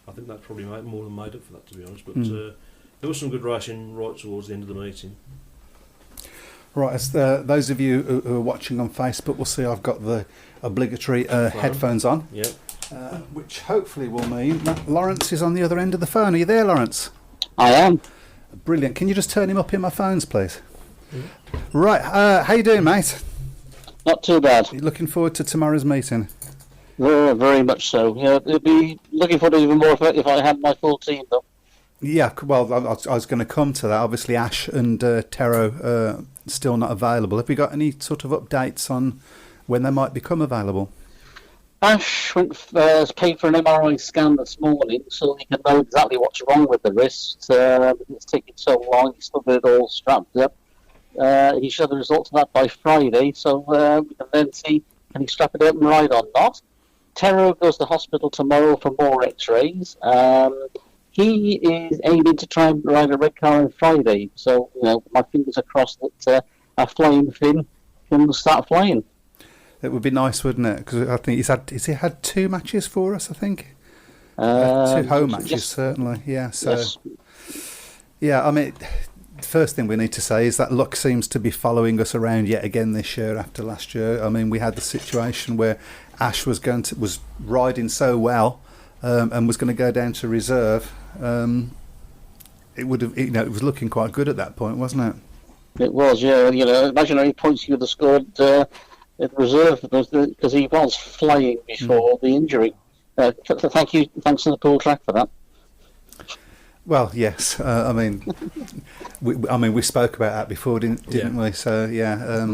I think that probably more than made up for that, to be honest. But there was some good racing right towards the end of the meeting. Right, as those of you who are watching on Facebook will see, I've got the obligatory headphones on. Yep. Which hopefully will mean that Laurence is on the other end of the phone. Are you there, Laurence? I am. Brilliant. Can you just turn him up in my phones, please? Right, how you doing, mate? Not too bad. You looking forward to tomorrow's meeting? Very, very much so. Yeah, it'd be looking forward to even more if I had my full team, though. Yeah, well, I was going to come to that. Obviously, Ash and Tero still not available. Have we got any sort of updates on when they might become available? Ash paid for an MRI scan this morning, so he can know exactly what's wrong with the wrist. It's taking so long. He's still got it all strapped up. He should have the results of that by Friday, so we can then see can he strap it up and ride or not. Tero goes to hospital tomorrow for more X-rays. He is aiming to try and ride a red car on Friday, so my fingers are crossed that our flying Finn can start flying. It would be nice, wouldn't it? Because I think he had 2 matches for us, I think. 2 home matches, certainly. Yeah, so... Yes. Yeah, I mean, the first thing we need to say is that luck seems to be following us around yet again this year after last year. I mean, we had the situation where Ash was riding so well and was going to go down to reserve. It would have, it was looking quite good at that point, wasn't it? It was, yeah. Imagine how many points he would have scored at reserve because he was flying before the injury. Thanks to the pool track for that. Well, yes. I mean, we spoke about that before, didn't we? So yeah.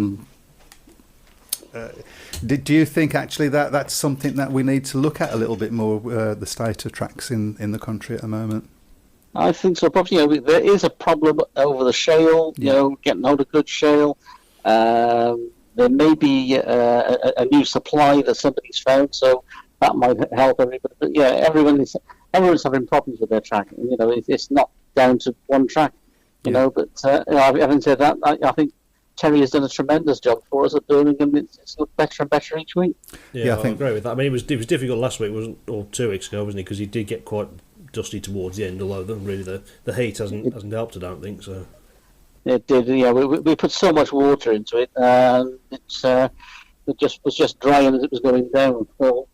Do you think actually that's something that we need to look at a little bit more? The state of tracks in the country at the moment. I think so. Probably, there is a problem over the shale. Getting hold of good shale. There may be a new supply that somebody's found, so that might help everybody. But yeah, everyone's having problems with their track. It's not down to one track. But having said that, I think Terry has done a tremendous job for us at Birmingham. It's looked better and better each week. Yeah, I agree with that. I mean, it was difficult last week, or 2 weeks ago, wasn't it? Because he did get quite dusty towards the end. Although the heat hasn't helped, I don't think so. It did. Yeah, we put so much water into it. It was just drying as it was going down. Well,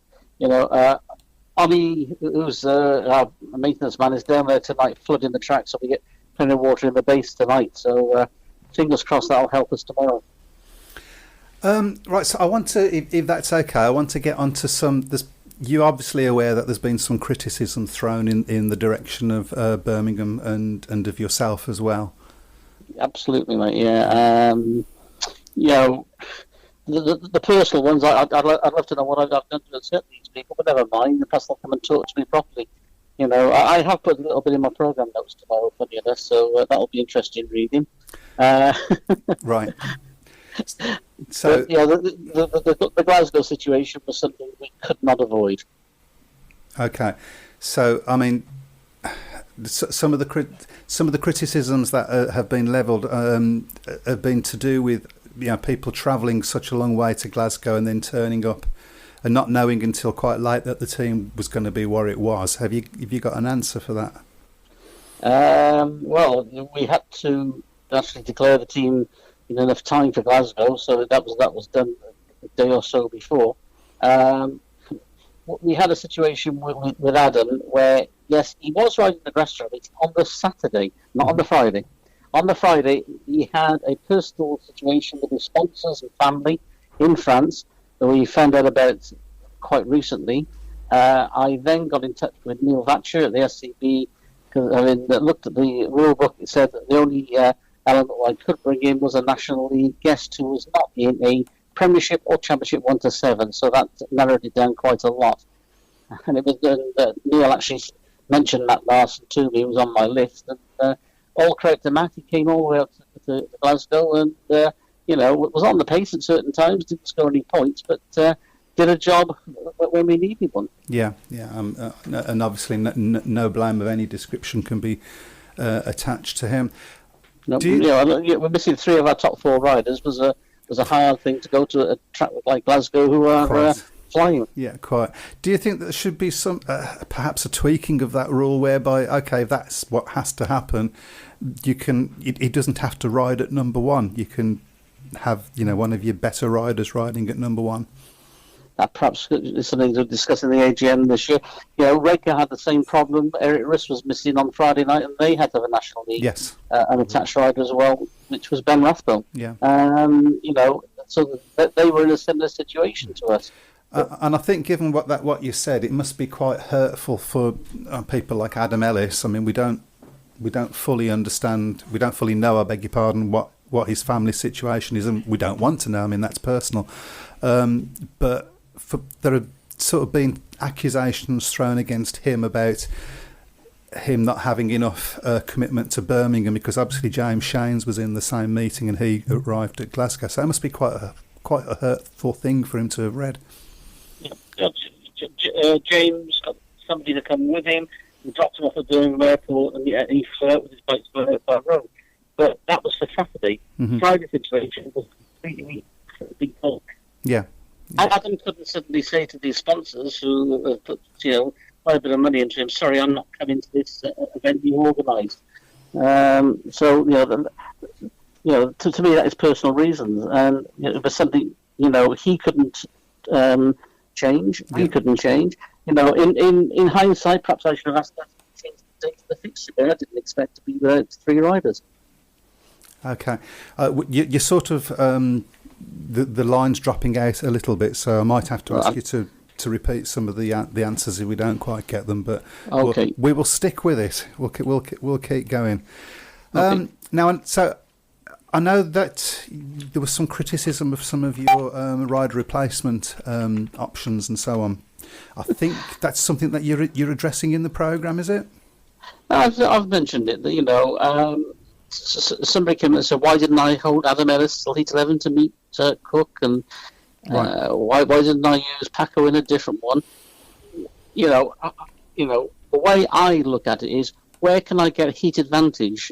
Ollie, who's our maintenance man, is down there tonight flooding the track, so we get plenty of water in the base tonight. So fingers crossed that'll help us tomorrow. Right, so I want to, if that's okay, I want to get onto some. You're obviously aware that there's been some criticism thrown in the direction of Birmingham and of yourself as well. Absolutely, mate. Yeah. The personal ones, I'd love to know what I've done to upset these people, but never mind. Perhaps they'll come and talk to me properly. I have put a little bit in my programme notes tomorrow, funny enough, so that'll be interesting reading. Right. So but, the Glasgow situation was something we could not avoid. Okay, so I mean, some of the criticisms that have been levelled have been to do with people travelling such a long way to Glasgow and then turning up and not knowing until quite late that the team was going to be where it was. Have you got an answer for that? Well, we had to actually declare the team in enough time for Glasgow, so that was done a day or so before. We had a situation with Adam where, yes, he was riding the grass race on the Saturday, not on the Friday. On the Friday, he had a personal situation with his sponsors and family in France that we found out about quite recently. I then got in touch with Neil Thatcher at the SCB, because looked at the rule book. It said that the only element I could bring in was a National League guest who was not in a Premiership or Championship 1 to 7, so that narrowed it down quite a lot. And it was Neil actually mentioned Matt Larson to me. He was on my list, and all credit to Matt. He came all the way up to Glasgow, and was on the pace at certain times. Didn't score any points, but did a job when we needed one. Yeah. And obviously no blame of any description can be attached to him. No, we're missing 3 of our top 4 riders. Was a hard thing to go to a track like Glasgow, who are flying. Yeah, quite. Do you think there should be some, perhaps a tweaking of that rule whereby, okay, that's what has to happen. You can, it doesn't have to ride at number one. You can have, one of your better riders riding at number one. That perhaps is something to discuss in the AGM this year. Raker had the same problem. Eric Riss was missing on Friday night, and they had to have a National League. Yes. An attached rider as well, which was Ben Rathbone. Yeah. So that they were in a similar situation to us. And I think, given what you said, it must be quite hurtful for people like Adam Ellis. I mean, we don't fully understand. We don't fully know. I beg your pardon. What his family situation is, and we don't want to know. I mean, that's personal. But there have sort of been accusations thrown against him about him not having enough commitment to Birmingham, because obviously James Shanes was in the same meeting and he arrived at Glasgow. So it must be quite a hurtful thing for him to have read. Yeah. James got somebody to come with him. He dropped him off at Birmingham Airport, and he flew out with his bike to by road. But that was for Saturday. Mm-hmm. Friday situation was completely big bulk. Yeah. Adam couldn't suddenly say to these sponsors who put quite a bit of money into him, "Sorry, I'm not coming to this event you organised." To me that is personal reasons, and it was something he couldn't change. Yeah. He couldn't change. In hindsight, perhaps I should have asked that to change the date of the fixture. I didn't expect to be without 3 riders. Okay, you're sort of the line's dropping out a little bit, so I might have to ask you to repeat some of the answers if we don't quite get them. But okay, we will stick with it. We'll keep going. Okay. Now, so I know that there was some criticism of some of your rider replacement options and so on. I think that's something that you're addressing in the programme, is it? I've mentioned it. Somebody came and said, "Why didn't I hold Adam Ellis till heat 11 to meet Cook?" And why didn't I use Paco in a different one? The way I look at it is, where can I get heat advantage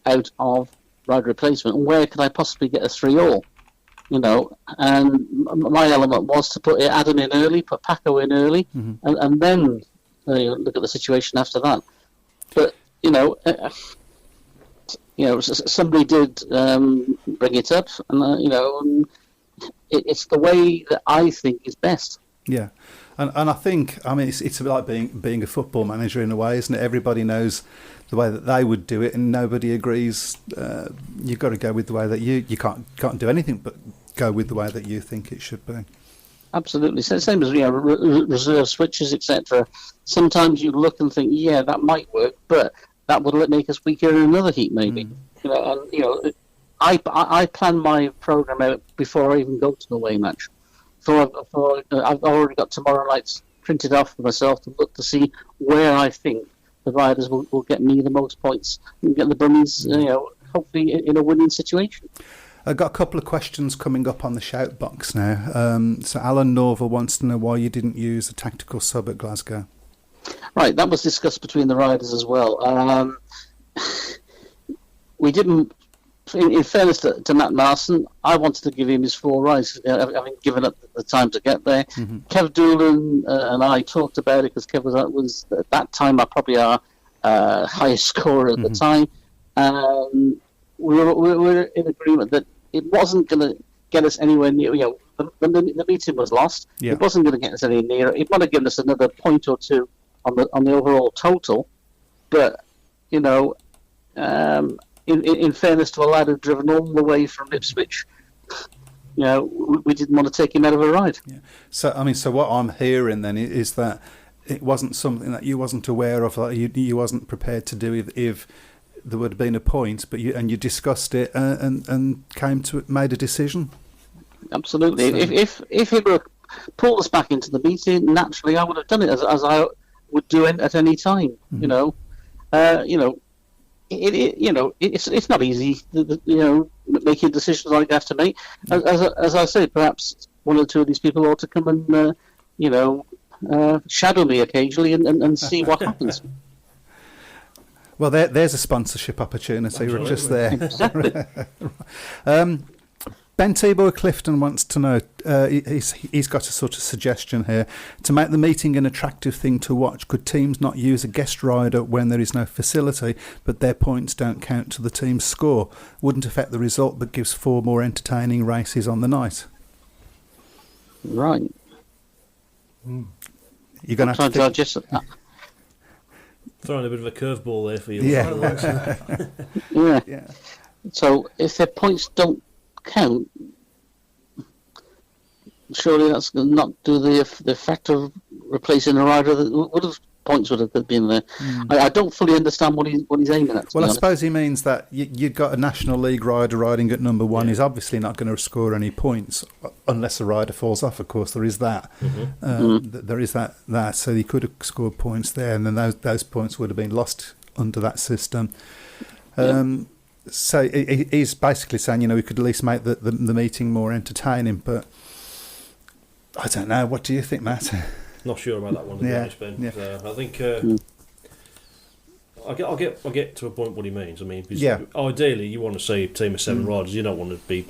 out of rider replacement, and where can I possibly get a 3-all? And my element was to put Adam in early, put Paco in early, mm-hmm. and then look at the situation after that. But somebody did bring it up, and it's the way that I think is best. Yeah, and I think, I mean, it's like being a football manager in a way, isn't it? Everybody knows the way that they would do it, and nobody agrees. You've got to go with the way that you can't do anything but go with the way that you think it should be. Absolutely, same as reserve switches, etc. Sometimes you look and think, yeah, that might work, but that would make us weaker in another heat, maybe. I plan my program out before I even go to the away match. I've already got tomorrow night's printed off for myself to look to see where I think the riders will get me the most points and get the Brummies, hopefully in a winning situation. I've got a couple of questions coming up on the shout box now. So Alan Norval wants to know why you didn't use a tactical sub at Glasgow. Right, that was discussed between the riders as well. We didn't, in fairness to Matt Marson, I wanted to give him his 4 rides, having given up the time to get there. Mm-hmm. Kev Doolan and I talked about it, because Kev was at that time probably our highest scorer at the time. We were in agreement that it wasn't going to get us anywhere near. The meeting was lost. Yeah. It wasn't going to get us any nearer. It might have given us another point or two on the overall total, but in fairness to a lad who'd driven all the way from Ipswich, we didn't want to take him out of a ride. Yeah. So what I'm hearing then is that it wasn't something that you wasn't aware of, that you wasn't prepared to do if there would have been a point, but you discussed it and made a decision. Absolutely. So, if it were pulled us back into the meeting, naturally I would have done it as I would do it at any time. Mm-hmm. It's not easy. Making decisions like I have to make. As I say, perhaps one or two of these people ought to come and shadow me occasionally and see what happens. Well, there's a sponsorship opportunity. We're just there. Exactly. Ben T-Boy Clifton wants to know, he's got a sort of suggestion here. To make the meeting an attractive thing to watch, could teams not use a guest rider when there is no facility, but their points don't count to the team's score? Wouldn't affect the result, but gives 4 more entertaining races on the night. Right. You're going to have to just throwing a bit of a curveball there for you. Yeah. So if their points don't count, surely that's not do the effect of replacing a rider that would have points would have been there. I don't fully understand what he's aiming at. Well, I suppose he means that you've got a National League rider riding at number 1. He's obviously not going to score any points unless a rider falls off. Of course, there is that. There is that. So he could have scored points there, and then those points would have been lost under that system. So he's basically saying, we could at least make the meeting more entertaining. But I don't know. What do you think, Matt? Not sure about that one, to be honest, Ben. Yeah. I think I'll get to a point what he means. I mean, ideally you want to see a team of 7 riders. You don't want to be,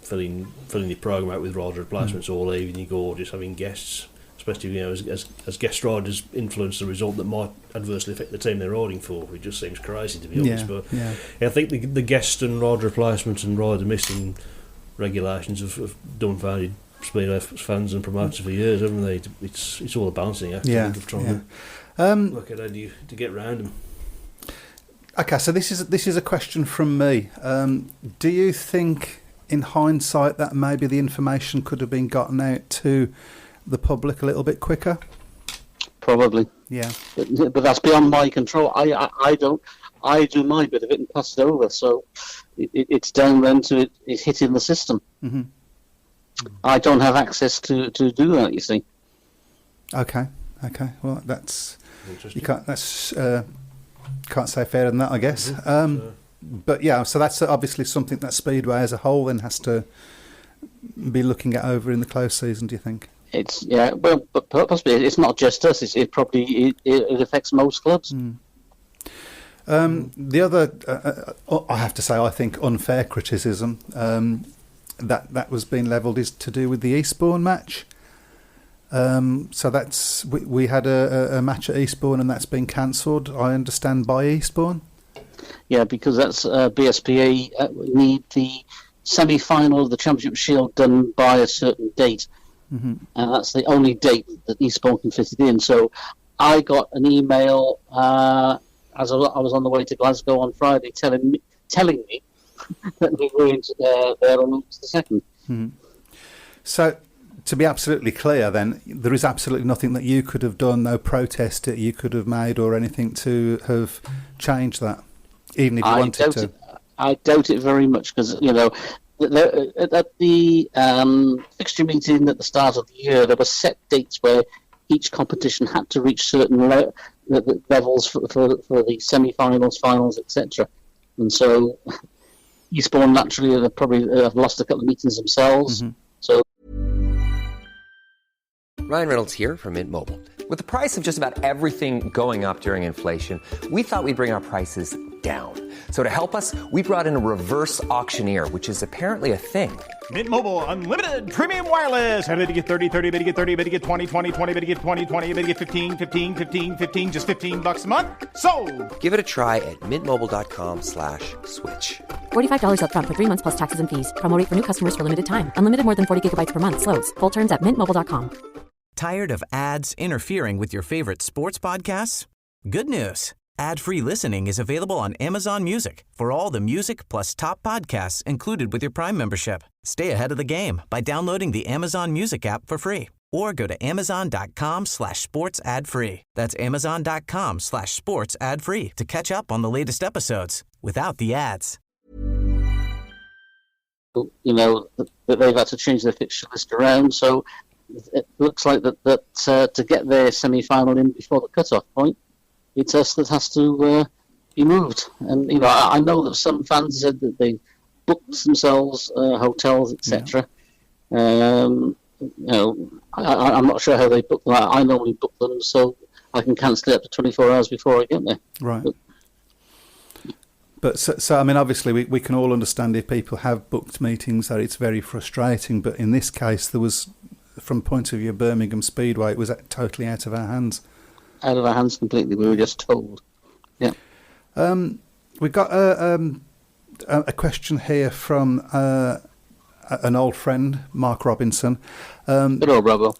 filling your programme out with rider replacements all evening or just having guests, especially as guest riders influence the result that might adversely affect the team they're riding for. It just seems crazy, to be honest. But I think the guest and rider replacements and rider missing regulations have dumbfounded Speedway fans and promoters for years, haven't they? It's all a balancing act. Of trying to look at how to get around them. Okay, so this is a question from me. Do you think, in hindsight, that maybe the information could have been gotten out to the public a little bit quicker? Probably. Yeah. But that's beyond my control. I don't. I do my bit of it and pass it over. So it's down then to it hitting the system. Mm-hmm. I don't have access to do that, you see. Okay. Well, that's you can't. Can't say fairer than that, I guess. But yeah, so that's obviously something that Speedway as a whole then has to be looking at over in the close season. Do you think? Well, but possibly it's not just us. It probably affects most clubs. The other, I have to say, I think unfair criticism that was being levelled is to do with the Eastbourne match. So that's we had a match at Eastbourne and that's been cancelled, I understand, by Eastbourne. Yeah, because that's BSPA need the semi-final of the Championship Shield done by a certain date, and that's the only date that Eastbourne can fit it in. So I got an email as I was on the way to Glasgow on Friday telling me that we weren't there on the 2nd. So, to be absolutely clear then, there is absolutely nothing that you could have done, no protest that you could have made or anything to have changed that, even if you wanted to? I doubt it very much, because, at the fixture meeting at the start of the year, there were set dates where each competition had to reach certain levels for the semi-finals, finals, etc. And so Eastbourne naturally have probably lost a couple of meetings themselves. So Ryan Reynolds here from Mint Mobile. With the price of just about everything going up during inflation, we thought we'd bring our prices down. So to help us, we brought in a reverse auctioneer, which is apparently a thing. Mint Mobile Unlimited Premium Wireless. How to get 30, 30, bit to get 30, bit to get 20, 20, 20, bit to get 20, 20, bit to get 15, 15, 15, 15, just $15 a month? Sold! Give it a try at mintmobile.com/switch. $45 up front for 3 months plus taxes and fees. Promo rate for new customers for limited time. Unlimited more than 40 gigabytes per month. Slows full terms at mintmobile.com. Tired of ads interfering with your favorite sports podcasts? Good news. Ad-free listening is available on Amazon Music for all the music plus top podcasts included with your Prime membership. Stay ahead of the game by downloading the Amazon Music app for free or go to amazon.com/sports ad free. That's amazon.com/sports ad free to catch up on the latest episodes without the ads. They've had to change their fixture list around, so it looks like that to get their semi-final in before the cut-off point, it's us that has to be moved. And I know that some fans said that they booked themselves hotels, etc. I'm not sure how they book that. I normally book them so I can cancel it up to 24 hours before I get there. Right. But so I mean, obviously, we can all understand if people have booked meetings that it's very frustrating. But in this case, there was, from the point of view of Birmingham Speedway, it was totally out of our hands. Out of our hands completely. We were just told. Yeah. We got a question here from an old friend, Mark Robinson. Good old Robbo.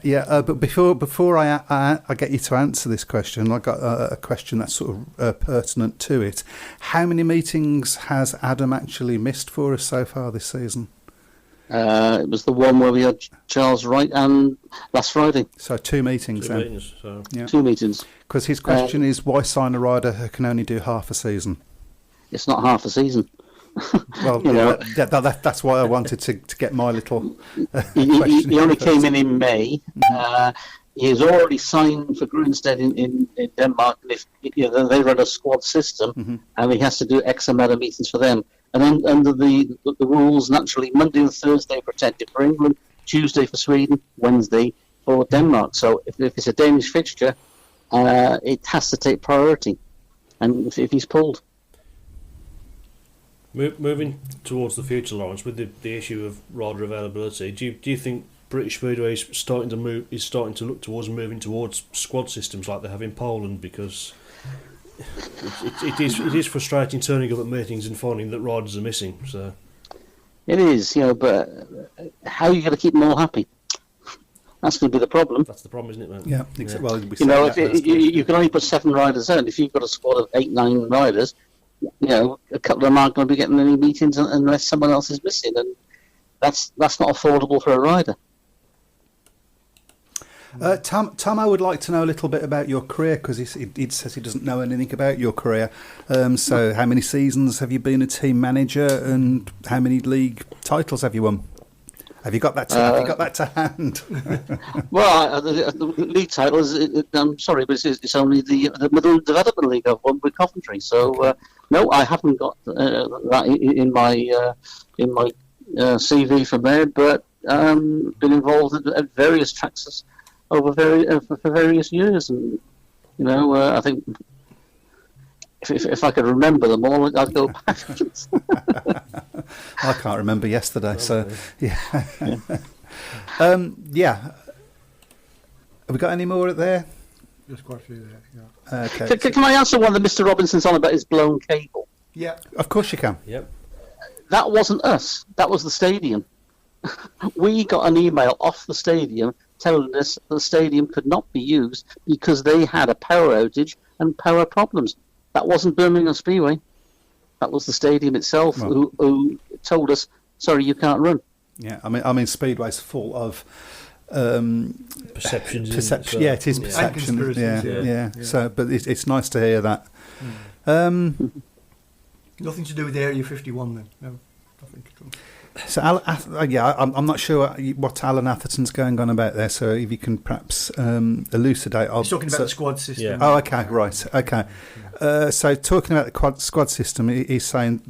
Yeah. But before I get you to answer this question, I got a question that's sort of pertinent to it. How many meetings has Adam actually missed for us so far this season? It was the one where we had Charles Wright and last Friday. So 2 meetings. Yeah. 2 meetings. Because his question is, why sign a rider who can only do half a season? It's not half a season. Well, that's why I wanted to get my little question. He only came in May. He has already signed for Grinstead in Denmark. And if they run a squad system, and he has to do X amount of meetings for them. And then under the rules, naturally, Monday and Thursday protected for England, Tuesday for Sweden, Wednesday for Denmark. So if it's a Danish fixture, it has to take priority. And if he's pulled. Moving towards the future, Laurence, with the issue of rider availability, do you think British Speedway is starting to look towards moving towards squad systems like they have in Poland? Because it is frustrating turning up at meetings and finding that riders are missing. So it is, but how are you going to keep them all happy? That's going to be the problem. That's the problem, isn't it, mate? Yeah. Well, you can only put 7 riders in. If you've got a squad of 8, 9 riders, a couple of them aren't going to be getting any meetings unless someone else is missing, and that's not affordable for a rider. Tom, I would like to know a little bit about your career, because he says he doesn't know anything about your career. So how many seasons have you been a team manager, and how many league titles have you won? Have you got that to hand? Well, the league title is, I'm sorry, but it's only the Middle Development League I've won with Coventry. So, okay. No, I haven't got that in my CV from there, but been involved at various tracks over for various years, and I think if I could remember them all, I'd go back. I can't remember yesterday, so yeah. Yeah. Have we got any more there? There's quite a few there. Yeah. Okay. Can I answer one that Mr. Robinson's on about his blown cable? Yeah, of course you can. Yep. That wasn't us. That was the stadium. We got an email off the stadium telling us the stadium could not be used because they had a power outage and power problems. That wasn't Birmingham Speedway. That was the stadium itself who told us, sorry, you can't run. Yeah, I mean Speedway's full of perceptions. Perception, yeah, it is perception. Yeah. So, but it's nice to hear that. Nothing to do with Area 51 then? No, nothing to do. So, I'm not sure what Alan Atherton's going on about there. So, if you can perhaps elucidate. He's talking about the squad system. Yeah. Oh, okay, right, okay. So, talking about the squad system, he's saying,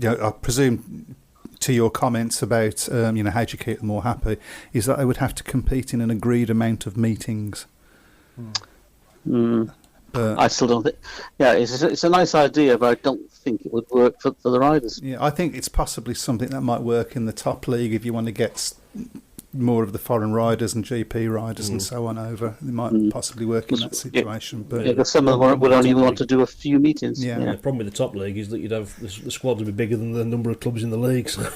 I presume, to your comments about, how do you keep them all happy, is that they would have to compete in an agreed amount of meetings. I still don't think. Yeah, it's a nice idea, but I don't think it would work for the riders. Yeah, I think it's possibly something that might work in the top league if you want to get more of the foreign riders and GP riders and so on over. It might possibly work in that situation. But because some of them would only want to do a few meetings. Yeah. The problem with the top league is that you'd have the squad would be bigger than the number of clubs in the league. So.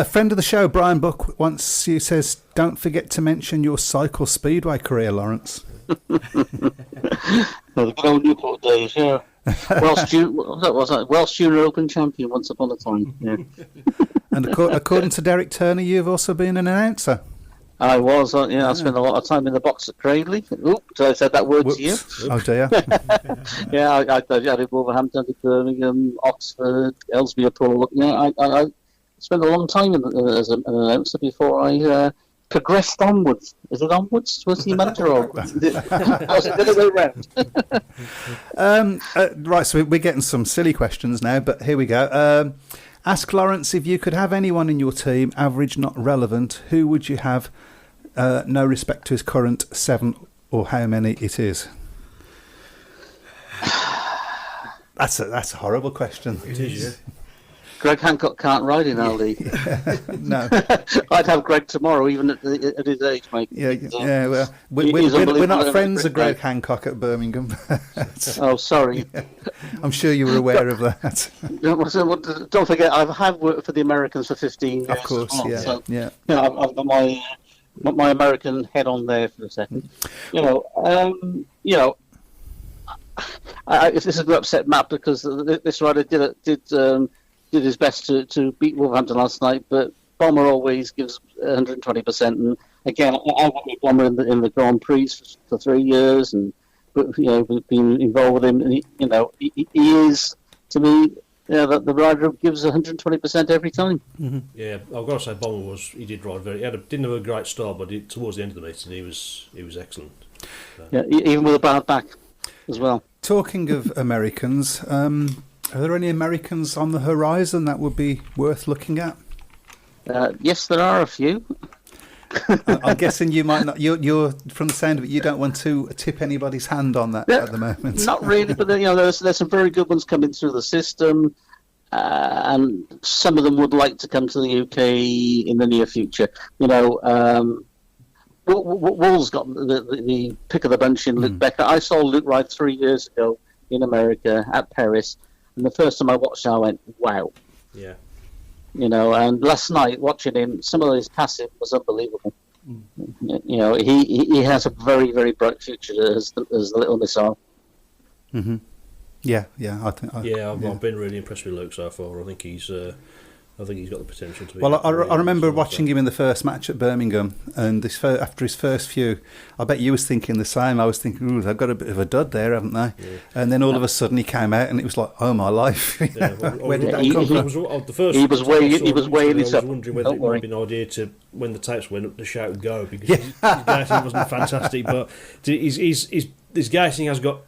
Friend of the show, Brian Buck, once you says, "Don't forget to mention your cycle speedway career, Laurence." The good old Newport days, yeah. Welsh Junior Open champion once upon a time. Yeah. And according to Derek Turner, you've also been an announcer. I was, I spent a lot of time in the box at Cradley. Oops, I said that word to you. Oh dear. Yeah, I did Wolverhampton, I did Birmingham, Oxford, Ellesmere Port. Yeah, I spent a long time as an announcer before I progressed onwards. Is it onwards? Was he manager or was it the other way around? Right, so we're getting some silly questions now, but here we go. Ask Laurence, if you could have anyone in your team, average not relevant, who would you have? No respect to his current 7 or how many it is. That's a horrible question. It is, yeah. Greg Hancock can't ride in our league. No. I'd have Greg tomorrow, even at his age, mate. Yeah. Well, we're not friends of Greg Hancock at Birmingham. Oh, sorry. Yeah. I'm sure you were aware of that. Don't forget, I have worked for the Americans for 15 years. Of course, well, yeah. so, Yeah. You know, I've got my American head on there for a second. If this is going to upset Matt because this rider did his best to beat Wolverhampton last night, but Bomber always gives 120%. And again, I worked with Bomber in the Grand Prix for 3 years, and been involved with him. And he is, to me, the rider gives 120% every time. Mm-hmm. Yeah, I've got to say, Bomber he did ride very. Didn't have a great start, but towards the end of the meeting, he was excellent. So. Yeah, even with a bad back as well. Talking of Americans, are there any Americans on the horizon that would be worth looking at? Yes, there are a few. I'm guessing you might not. You're from the sound of it, you don't want to tip anybody's hand on that at the moment. Not really, but there's some very good ones coming through the system, and some of them would like to come to the UK in the near future. Wool's got the pick of the bunch in Luke Becker. I saw Luke ride 3 years ago in America at Paris, and the first time I watched him, I went, wow. Yeah. And last night watching him, some of his passing was unbelievable. He has a very, very bright future as the little missile. Mm-hmm. Yeah, I've been really impressed with Luke so far. I think he's got the potential to be. Well, I remember watching him in the first match at Birmingham, and after his first few, I bet you was thinking the same. I was thinking, ooh, they've got a bit of a dud there, haven't they? Yeah. And then all of a sudden he came out, and it was like, oh my life! Where did that come from? He was weighing his up. I was wondering whether it might be an idea to, when the tapes went up, to shout go, because his gating wasn't fantastic, but his gating has got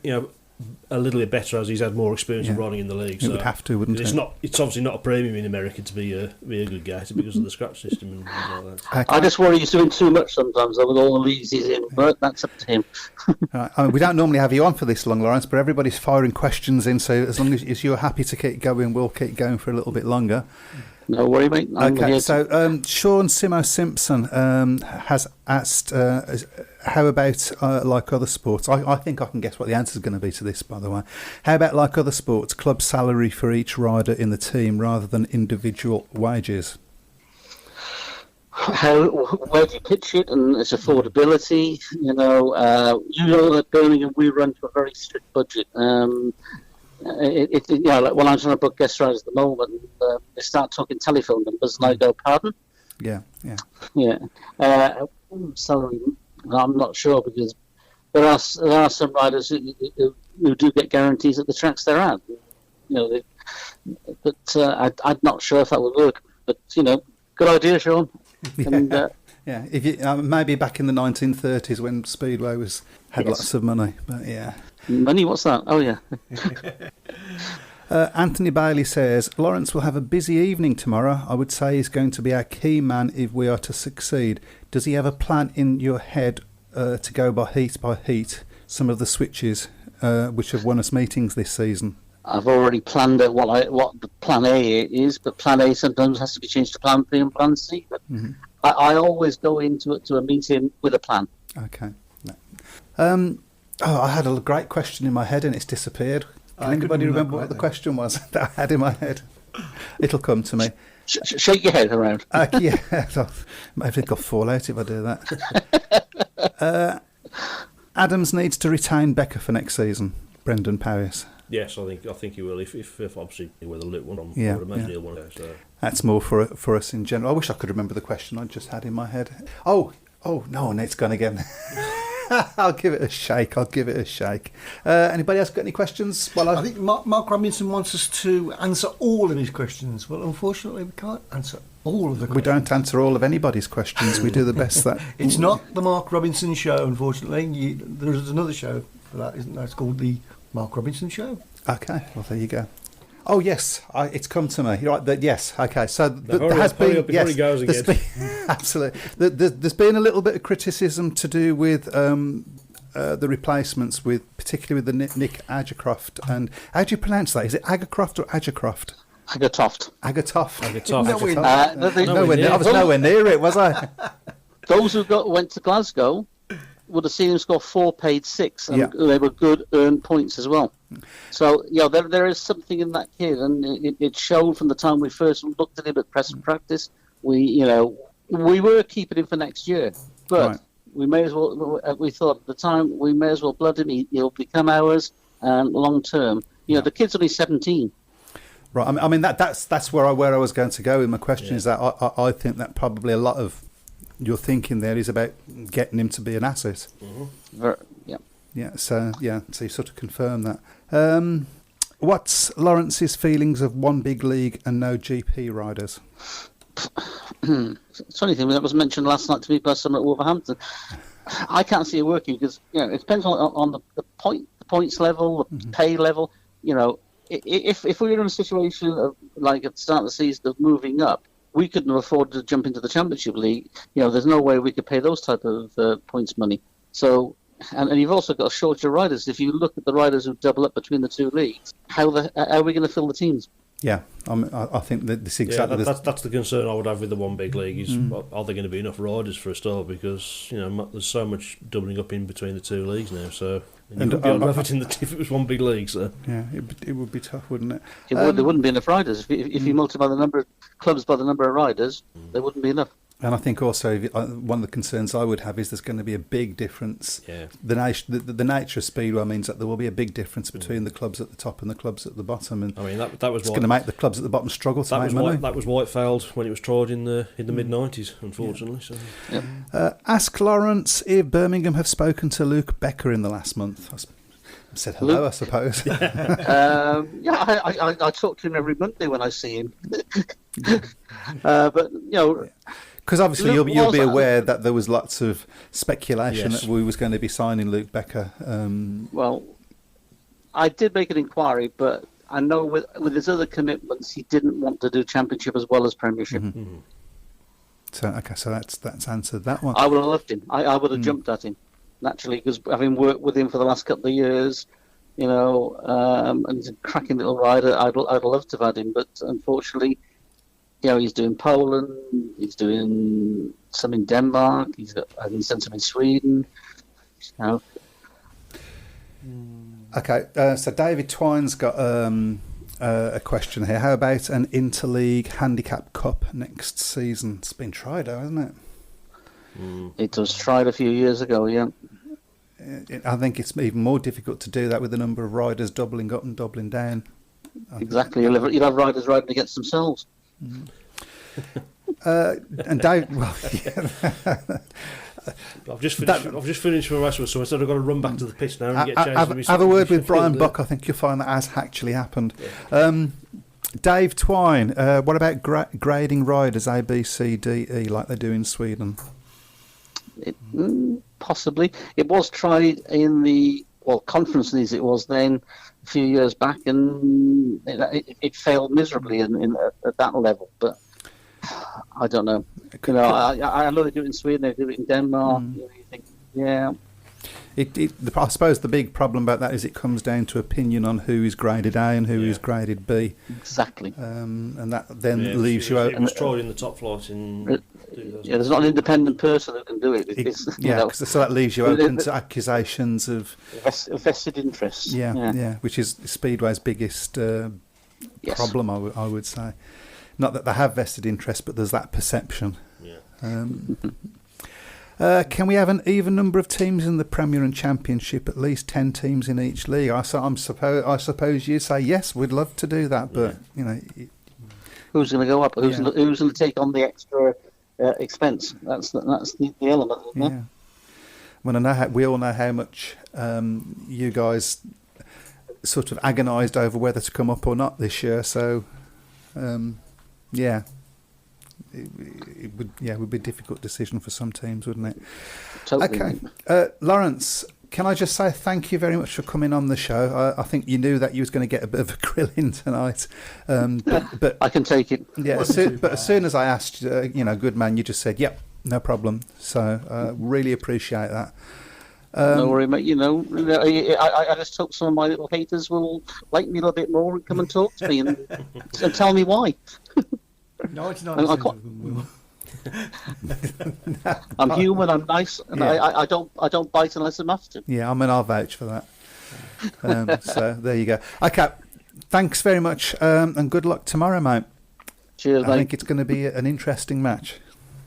a little bit better as he's had more experience of riding in the league. It would have to, wouldn't it? It's obviously not a premium in America to be a good gaiter because of the scratch system and things like that. I just worry he's doing too much sometimes with all the leagues he's in, but that's up to him. Right. We don't normally have you on for this long, Laurence, but everybody's firing questions in, so as long as you're happy to keep going, we'll keep going for a little bit longer. No worry, mate. Okay, so Sean Simo Simpson has asked, how about like other sports? I think I can guess what the answer is going to be to this, by the way. How about like other sports, club salary for each rider in the team rather than individual wages? Where do you pitch it, and its affordability? At Birmingham we run to a very strict budget. Like when I'm trying to book guest riders at the moment, they start talking telephone numbers, and I go, pardon? Yeah. Salary, I'm not sure, because there are some riders who do get guarantees at the tracks they're at. I'm not sure if that would work. But good idea, Sean. And, if you maybe back in the 1930s when Speedway had lots of money, but yeah. Money? What's that? Oh, yeah. Anthony Bailey says, Laurence will have a busy evening tomorrow. I would say he's going to be our key man if we are to succeed. Does he have a plan in your head to go by heat, some of the switches which have won us meetings this season? I've already planned out what the plan A is, but plan A sometimes has to be changed to plan B and plan C. But I always go into a meeting with a plan. Okay. I had a great question in my head and it's disappeared. Can anybody remember what the question was that I had in my head? It'll come to me. Shake your head around. Yeah, I think I'll fall out if I do that. Adams needs to retain Becker for next season. Brendan Powis. Yes, I think he will. If obviously where the Luke one, I would imagine he'll want to go. So. That's more for us in general. I wish I could remember the question I just had in my head. Oh no, and it's gone again. I'll give it a shake. Anybody else got any questions? Well, I think Mark Robinson wants us to answer all of his questions. Well, unfortunately, we can't answer all of the questions. We don't answer all of anybody's questions. We do the best that... It's not the Mark Robinson Show, unfortunately. There's another show for that, isn't there? It's called the Mark Robinson Show. Okay, well, there you go. Oh, yes, it's come to me. You're right, yes, okay. So there has been... Yes, he goes again. Absolutely. There's been a little bit of criticism to do with the replacements particularly with the Nick Agercroft, and how do you pronounce that? Is it Agercroft or Agercroft? Agatoft. Agatoft. I was nowhere near it, was I? Those who went to Glasgow would have seen him score 4, paid 6, and they were good earned points as well. So, there is something in that kid, and it showed from the time we first looked at him at press and practice. We were keeping him for next year, but we may as well. We thought at the time we may as well blood him. He'll become ours, and long term. The kid's only 17. Right. I mean that's where I was going to go with my question. Is that I think that probably a lot of your thinking there is about getting him to be an asset. So you sort of confirm that. What's Lawrence's feelings of one big league and no GP riders? It's funny thing that was mentioned last night to me by someone at Wolverhampton. I can't see it working because it depends on the points level, the pay level. If we were in a situation of like at the start of the season of moving up, we couldn't afford to jump into the Championship League. There's no way we could pay those type of points money. So, and you've also got a shortage of riders. If you look at the riders who double up between the two leagues, how are we going to fill the teams? Yeah, I think that this exactly. That's the concern I would have with the one big league is are there going to be enough riders for a start? Because there's so much doubling up in between the two leagues now. So you could be able to have it if it was one big league. So it would be tough, wouldn't it? There wouldn't be enough riders if you multiply the number of clubs by the number of riders. There wouldn't be enough. And I think also one of the concerns I would have is there's going to be a big difference. Yeah. The nature of Speedway means that there will be a big difference between the clubs at the top and the clubs at the bottom. And I mean that was going to make the clubs at the bottom struggle to make money. That was why it failed when it was tried in the mid-90s, unfortunately. Yeah. So. Ask Lawrence if Birmingham have spoken to Luke Becker in the last month. I said hello, I suppose. I talk to him every Monday when I see him. But because obviously you'll be aware that there was lots of speculation that we was going to be signing Luke Becker. Well, I did make an inquiry, but I know with his other commitments, he didn't want to do Championship as well as Premiership. Mm-hmm. So that's answered that one. I would have loved him. I would have jumped at him naturally because having worked with him for the last couple of years, and he's a cracking little rider. I'd love to have had him, but unfortunately. He's doing Poland, he's doing some in Denmark, he's done some in Sweden. Okay, so David Twine's got a question here. How about an Interleague Handicap Cup next season? It's been tried out, hasn't it? It was tried a few years ago, yeah. I think it's even more difficult to do that with the number of riders doubling up and doubling down. Exactly, you'll have riders riding against themselves. And Dave, I've just finished for wrestling, so instead I've got to run back to the pitch now and get changed. Have a word with Brian Buck. I think you'll find that has actually happened. Yeah. Dave Twine, what about grading riders A, B, C, D, E like they do in Sweden? Possibly. It was tried in the conference leagues. It was then a few years back, and it failed miserably at that level. But I don't know. I know they do it in Sweden. They do it in Denmark. You think, yeah. I suppose the big problem about that is it comes down to opinion on who is graded A and who is graded B. Exactly. And that then leaves you out. It was tried in the top flight in. There's not an independent person who can do it. So that leaves you open to accusations of vested interests. Yeah, which is Speedway's biggest problem, I would say. Not that they have vested interest, but there's that perception. Yeah. Can we have an even number of teams in the Premier and Championship? At least 10 teams in each league. I suppose you say yes. We'd love to do that, but who's going to go up? Who's going to take on the extra expense? That's the element. Yeah. Well, we all know how much you guys sort of agonised over whether to come up or not this year. So, it would be a difficult decision for some teams, wouldn't it? Totally. Okay, Lawrence, can I just say thank you very much for coming on the show? I think you knew that you was going to get a bit of a grilling tonight, but I can take it. Yeah, as soon as I asked, good man, you just said, "Yep, no problem." So really appreciate that. No worry, mate. I just hope some of my little haters will like me a little bit more and come and talk to me and tell me why. 99% of them will. I'm human. I'm nice, and I don't bite unless I'm have to. Yeah, I'll vouch for that. So there you go. Okay, thanks very much, and good luck tomorrow, mate. Cheers, mate. I think it's going to be an interesting match.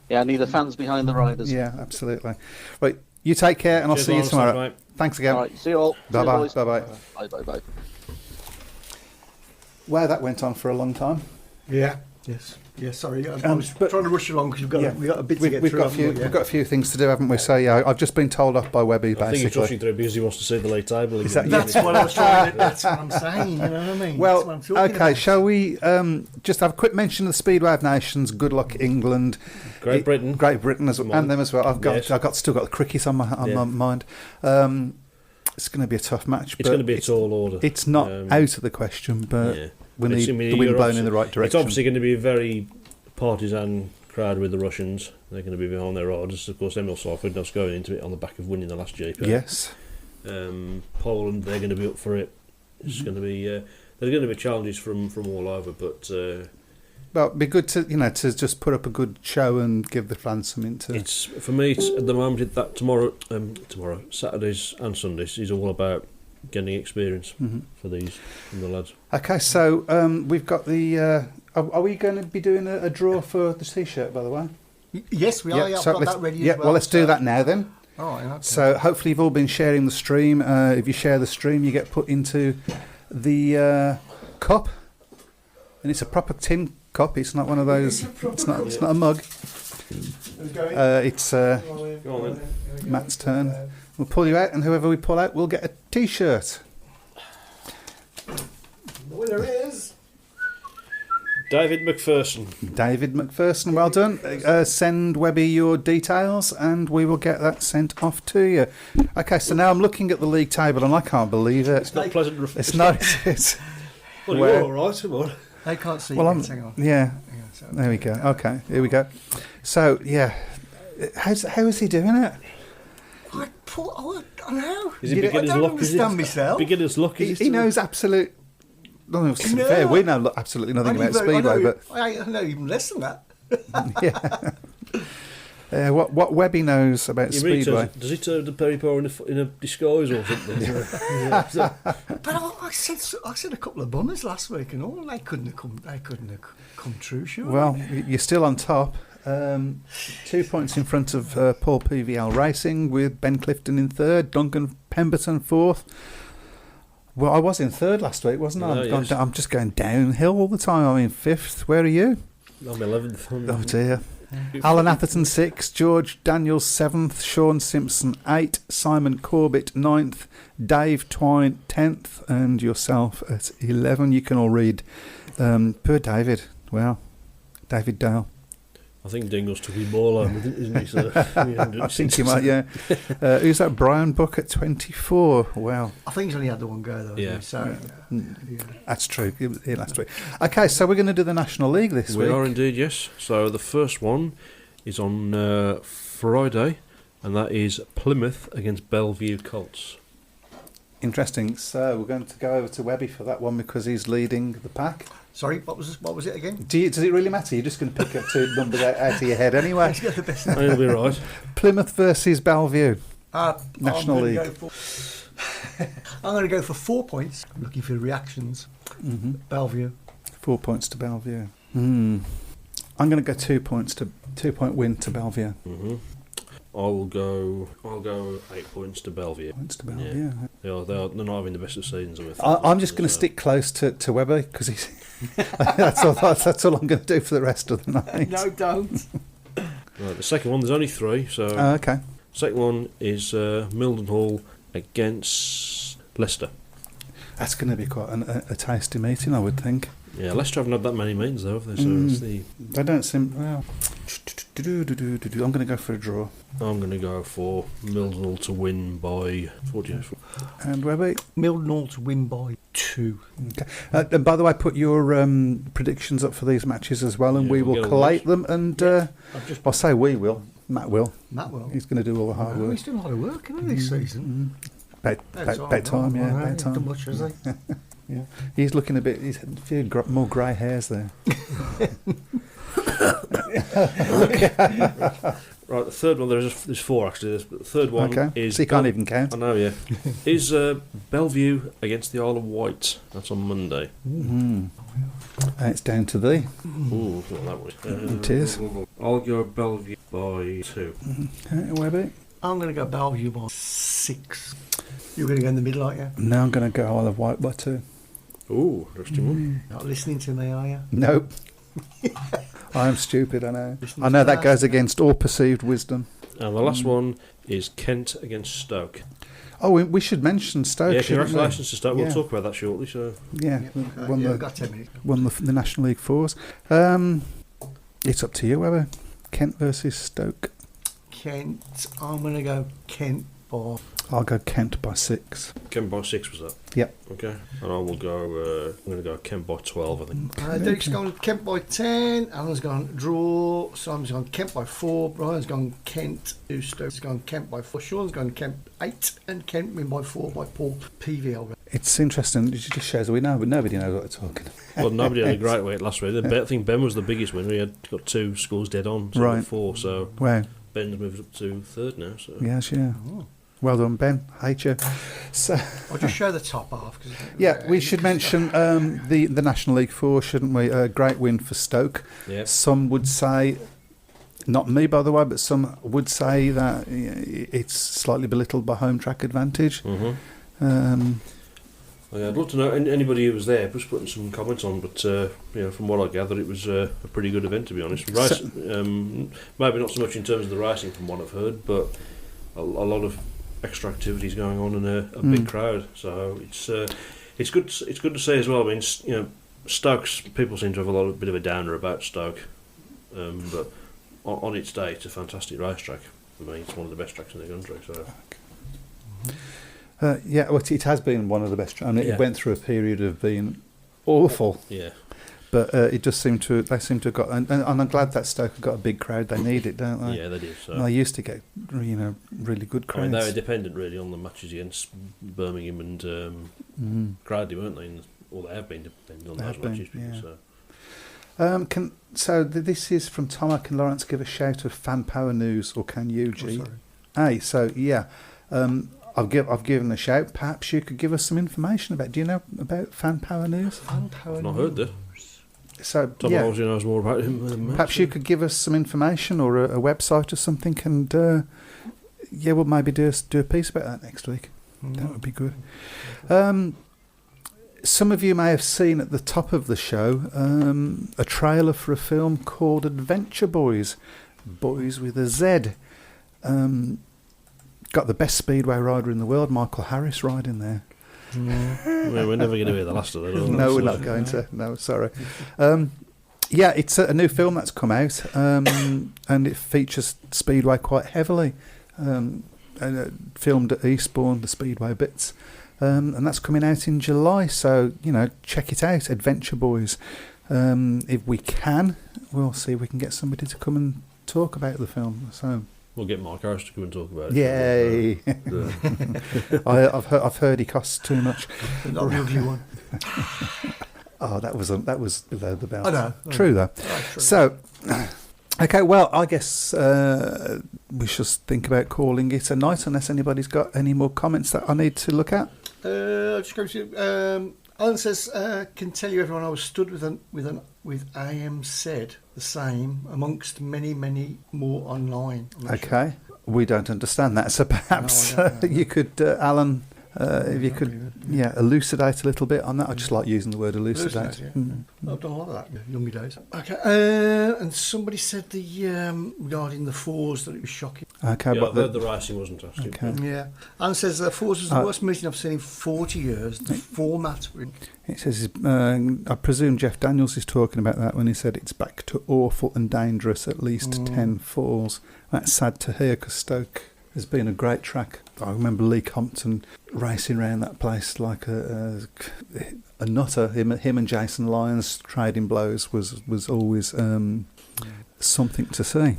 Yeah, I need the fans behind the riders. Yeah, absolutely. Right, you take care, and I'll see you tomorrow. Mate. Thanks again. All right, see you all. Bye-bye. Bye bye. Bye. Wow, that went on for a long time. Yeah. Yes. Yeah, sorry. I was trying to rush along because we've got a bit to get through. We've got a few things to do, haven't we? So, yeah, I've just been told off by Webby, basically. I think he's rushing through because he wants to see the league table. That's what I was trying to... That's what I'm saying, you know what I mean? Well, okay, shall we just have a quick mention of the Speedway of Nations? Good luck, England. Great Britain as well, and them as well. I've still got the cricket on my mind. It's going to be a tough match. It's going to be a tall order. It's not out of the question, but we need the wind blowing in the right direction. It's obviously going to be a very partisan crowd with the Russians. They're going to be behind their riders. Of course, Emil Seifert going into it on the back of winning the last GP. Yes. Poland, they're going to be up for it. It's going to be there's going to be challenges from all over, but well, it'd be good to to just put up a good show and give the fans something to. It's for me. It's, at the moment, that tomorrow, Saturdays and Sundays is all about getting experience for these from the lads. Okay, so we've got the. Are we going to be doing a draw for the T-shirt, by the way? Yes, we are. Yeah, so I've got that ready as well. Well, let's do that now then. All right. Okay. So hopefully you've all been sharing the stream. If you share the stream, you get put into the cup, and it's a proper tin cup. It's not one of those. It's not a mug. It's Matt's turn. We'll pull you out, and whoever we pull out will get a T-shirt. The winner is David McPherson. David McPherson, well done. Send Webby your details, and we will get that sent off to you. Okay, so now I'm looking at the league table, and I can't believe it. It's not pleasant. It's not. Well, you're all right, come on. They can't see. Well, hang on. Yeah. There we go. Okay, here we go. So yeah, how is he doing it? I don't know. Is he beginner's luck? I don't understand myself. Beginner's luck. He knows absolute. No, to be fair, we know absolutely nothing about Speedway, but I know even less than that. Yeah. What Webby knows about Speedway? Does he turn the Peripo in a disguise or something? But I said a couple of bummers last week and all, and they couldn't have come true. Sure. Well, you're still on top. 2 points in front of Paul PVL Racing, with Ben Clifton in third, Duncan Pemberton fourth. Well, I was in third last week, wasn't I? Yes. I'm just going downhill all the time. I'm in fifth. Where are you? I'm 11th. Oh dear. Alan Atherton 6th, George Daniels 7th, Sean Simpson 8th, Simon Corbett 9th, Dave Twine 10th, and yourself at 11. You can all read. Poor David. Wow. David Dale. I think Dingles took his ball home, isn't he? So, I think he might, yeah. Who's that? Brian Buck at 24. Wow. I think he's only had the one go, though. Yeah. So, That's true. He was here last week. Okay, so we're going to do the National League this week. We are indeed, yes. So the first one is on Friday, and that is Plymouth against Bellevue Colts. Interesting. So we're going to go over to Webby for that one because he's leading the pack. Sorry, what was it again? Does it really matter? You're just going to pick up two numbers out of your head anyway. It'll be right. Plymouth versus Bellevue. National League. I'm going to go for 4 points. I'm looking for reactions. Mm-hmm. Bellevue. 4 points to Bellevue. I'm going to go 2 points to 2 point win to Bellevue. Mm-hmm. I'll go 8 points to Bellevue. Points to Bellevue. Yeah. They're not having the best of seasons. I'm just going to stick close to Webber because he's. that's all I'm going to do for the rest of the night. No, don't. Right, the second one, there's only 3. So okay. Second one is Mildenhall against Leicester. That's going to be quite a tasty meeting, I would think. Yeah, Leicester haven't had that many meetings though, have they? So they don't seem. Well, I'm going to go for a draw. I'm going to go for Mildenhall to win by 40. And Webby? Mildenhall to win by 2. Okay. And by the way, put your predictions up for these matches as well, and we will collate them. And I'll say we will. Matt will. He's going to do all the hard work. He's doing a lot of work, isn't he, this season? About time, yeah. About time. Not much, has he? Yeah. He's looking a bit. He's a few more grey hairs there. Right, the third one, there's 4 actually. The third one is... So you can't even count. I know, yeah. Is Bellevue against the Isle of Wight. That's on Monday. Mm-hmm. And it's down to thee. Ooh, not that one. It is. I'll go Bellevue by 2. Okay, Webby? I'm going to go Bellevue by 6. You're going to go in the middle, aren't you? No, I'm going to go Isle of Wight by 2. Ooh, interesting one. Not listening to me, are you? Nope. I'm stupid, I know. I know that goes against all perceived wisdom. And the last one is Kent against Stoke. Oh, we should mention Stoke. Yeah, congratulations to Stoke. We'll talk about that shortly. So we've got 10 minutes. Won the National League Fours. It's up to you, Webber. Kent versus Stoke. Kent. I'm going to go Kent by... I'll go Kent by 6. Kent by 6 was that? Yep. Okay. And I will go. I'm going to go Kent by 12. I think. Derek's gone Kent by 10. Alan's gone draw. Simon's gone Kent by 4. Brian's gone Kent. Stoke's gone Kent by 4. Sean's gone Kent 8, and Kent win by 4 by Paul PVL. It's interesting. It just shows that we know, but nobody knows what they're talking about. Well, nobody had a great week last week. I think Ben was the biggest winner. He had got 2 scores dead on. So right. 4. So wow. Ben's moved up to 3rd now. So. Yes, yeah. Oh. Well done, Ben. Hate you. So, I'll just show the top half. We should mention the National League Four, shouldn't we? A great win for Stoke. Yep. Some would say, not me by the way, but some would say that it's slightly belittled by home track advantage. Mm-hmm. I'd love to know anybody who was there, just putting some comments on. But from what I gathered, it was a pretty good event, to be honest. Maybe not so much in terms of the racing, from what I've heard, but a lot of extra activities going on in a big crowd, so it's good to see as well. I mean, Stoke's people seem to have a bit of a downer about Stoke, but on its day it's a fantastic racetrack. I mean, it's one of the best tracks in the country. So it has been one of the best. I mean, it went through a period of being awful. Yeah. But it does seem to. They seem to have got, and I'm glad that Stoke have got a big crowd. They need it, don't they? Yeah, they do. So. And they used to get, really good crowds. I mean, they were dependent really on the matches against Birmingham and Cradley, weren't they? Or they have been dependent on those matches. Yeah. So this is from Tom. Can Laurence give a shout of fan power news, or can you, G? Hey, so yeah. I've given a shout. Perhaps you could give us some information about. Do you know about fan power news? I've not heard that. So Tom obviously knows more about him than me. Perhaps you could give us some information or a website or something, and we'll maybe do a piece about that next week. That would be good. Some of you may have seen at the top of the show a trailer for a film called Adventure Boys, Boys with a Z. Got the best Speedway rider in the world, Michael Harris, riding there. We're never going to hear the last of that. No, we're not going to. No, sorry. It's a new film that's come out, and it features Speedway quite heavily. Filmed at Eastbourne, the Speedway bits, and that's coming out in July. So check it out, Adventure Boys. If we can, we'll see if we can get somebody to come and talk about the film. So. We'll get Mark Harris to come and talk about it. Yay! I've heard he costs too much. Not a real one. Oh, that was below the belt. I know. True though. True. So, okay. Well, I guess we should think about calling it a night, unless anybody's got any more comments that I need to look at. I'll just go to. Alan says, "Can tell you, everyone, I was stood with AM said the same amongst many more online." Okay, we don't understand that, so perhaps you could, Alan, if you could, elucidate a little bit on that. I just like using the word elucidate. I've done a lot of that in younger days. Okay, and somebody said regarding the fours that it was shocking. Okay, but the racing wasn't actually. Okay. Yeah, Alan says the fours was the worst meeting I've seen in 40 years. The format. It says, I presume Jeff Daniels is talking about that when he said it's back to awful and dangerous, at least 10 falls. That's sad to hear, because Stoke has been a great track. I remember Lee Compton racing around that place like a nutter. Him and Jason Lyons trading blows was always something to see.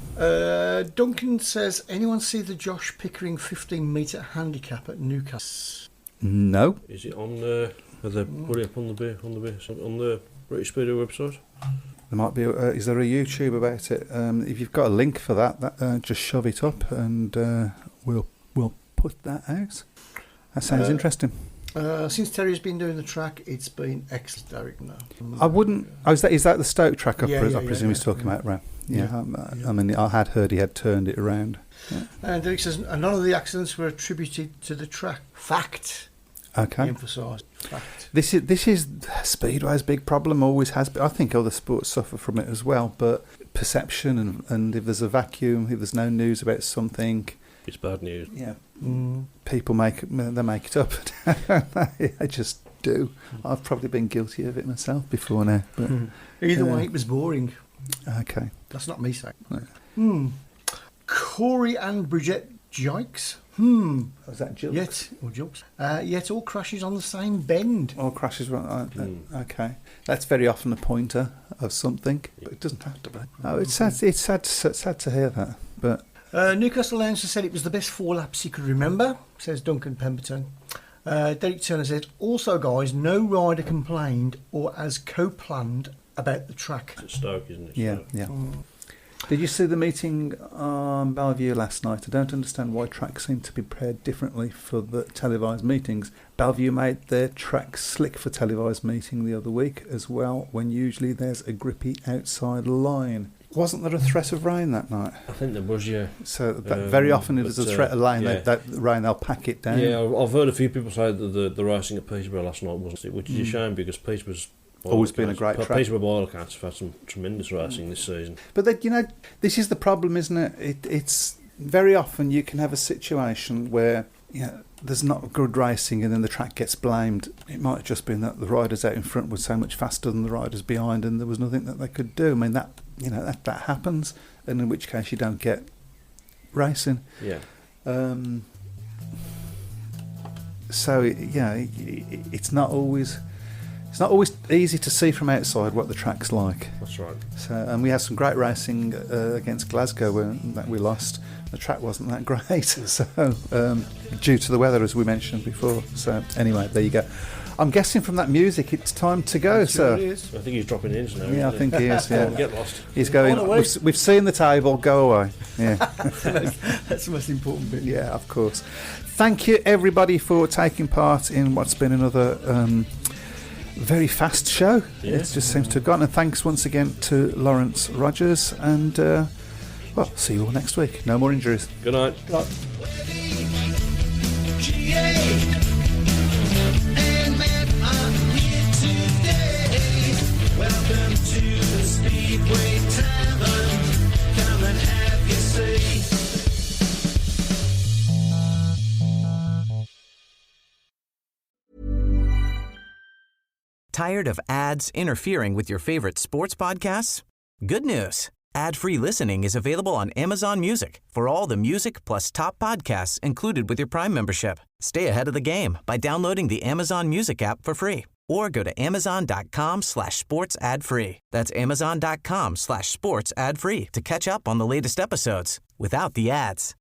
Duncan says, anyone see the Josh Pickering 15-metre handicap at Newcastle? No. Is it on the? Have they put it up on the British Speedway website? There might be. Is there a YouTube about it? If you've got a link for that, just shove it up, and we'll put that out. That sounds interesting. Since Terry's been doing the track, it's been excellent, Derek. No, I wouldn't. Oh, is that the Stoke track? I presume he's talking about, right? Yeah. I mean, I had heard he had turned it around. Yeah. And Derek says none of the accidents were attributed to the track. Fact. Okay. Emphasised. Fact. This is Speedway's big problem. Always has been. I think other sports suffer from it as well. But perception and if there's a vacuum, if there's no news about something, it's bad news. Yeah. People make it up. I just do. I've probably been guilty of it myself before now. But either way, it was boring. Okay. That's not me saying. No. Corey and Bridget Jikes. Was that Jilks? Yet all crashes on the same bend. All crashes okay. That's very often a pointer of something, but it doesn't have to be. Oh, it's sad. It's sad to hear that. But Newcastle announcer said it was the best 4 laps he could remember, says Duncan Pemberton. Derek Turner said, also guys, no rider complained or as co-planned about the track. It's Stoke, isn't it? Yeah. Did you see the meeting on Bellevue last night? I don't understand why tracks seem to be prepared differently for the televised meetings. Bellevue made their track slick for televised meeting the other week as well, when usually there's a grippy outside line. Wasn't there a threat of rain that night? I think there was, yeah. So very often if there's a threat of rain, they'll pack it down. Yeah, I've heard a few people say that the racing at Peterborough last night wasn't, which is a shame because Peterborough's always been a great track. Peterborough Wildcats have had some tremendous racing this season. But this is the problem, isn't it? It's very often you can have a situation where there's not good racing and then the track gets blamed. It might have just been that the riders out in front were so much faster than the riders behind and there was nothing that they could do. I mean, that happens, and in which case you don't get racing. Yeah. So it's not always easy to see from outside what the track's like. That's right. So, and we had some great racing against Glasgow that we lost. The track wasn't that great, so due to the weather, as we mentioned before. So anyway, there you go. I'm guessing from that music, it's time to go, sir. I think he's dropping in now. Yeah, I think he is. Yeah. Get lost. He's going. We've seen the table. Go away. Yeah. That's the most important bit. Yeah, of course. Thank you, everybody, for taking part in what's been another very fast show. Yeah. It just seems to have gone. And thanks once again to Laurence Rogers. And see you all next week. No more injuries. Good night. Good night. Welcome to the Speedway Tavern. Come and have your say. Tired of ads interfering with your favorite sports podcasts? Good news. Ad-free listening is available on Amazon Music for all the music plus top podcasts included with your Prime membership. Stay ahead of the game by downloading the Amazon Music app for free or go to amazon.com/sports ad free. That's amazon.com/sports ad free to catch up on the latest episodes without the ads.